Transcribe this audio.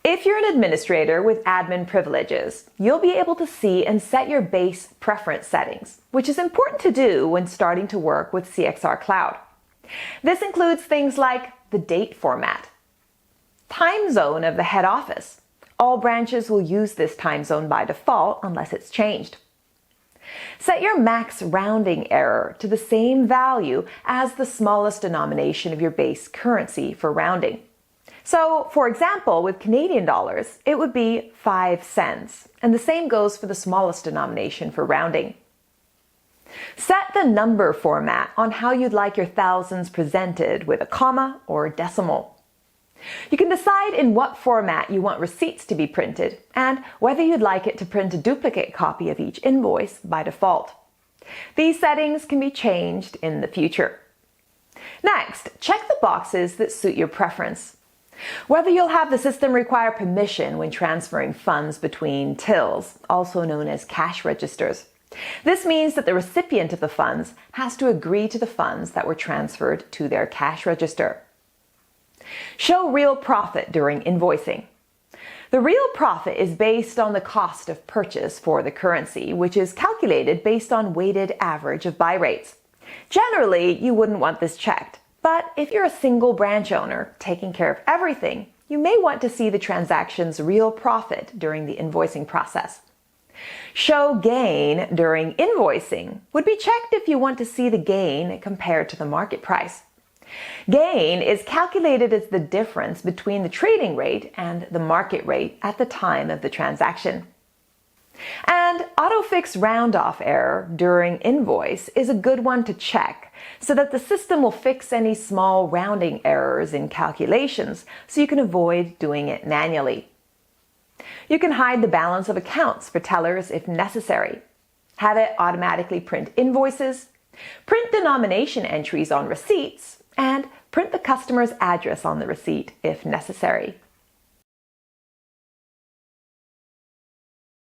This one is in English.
If you're an administrator with admin privileges, you'll be able to see and set your base preference settings, which is important to do when starting to work with CXR Cloud. This includes things like the date format, time zone of the head office. All branches will use this time zone by default unless it's changed. Set your max rounding error to the same value as the smallest denomination of your base currency for rounding. So, for example, with Canadian dollars, it would be 5 cents, and the same goes for the smallest denomination for rounding. Set the number format on how you'd like your thousands presented, with a comma or a decimal. You can decide in what format you want receipts to be printed and whether you'd like it to print a duplicate copy of each invoice by default. These settings can be changed in the future. Next, check the boxes that suit your preference. Whether you'll have the system require permission when transferring funds between tills, also known as cash registers. This means that the recipient of the funds has to agree to the funds that were transferred to their cash register. Show real profit during invoicing. The real profit is based on the cost of purchase for the currency, which is calculated based on weighted average of buy rates. Generally, you wouldn't want this checked, but if you're a single branch owner taking care of everything, you may want to see the transaction's real profit during the invoicing process. Show gain during invoicing would be checked if you want to see the gain compared to the market price. Gain is calculated as the difference between the trading rate and the market rate at the time of the transaction. And autofix round-off error during invoice is a good one to check so that the system will fix any small rounding errors in calculations so you can avoid doing it manually. You can hide the balance of accounts for tellers if necessary. Have it automatically print invoices, print denomination entries on receipts, and print the customer's address on the receipt if necessary.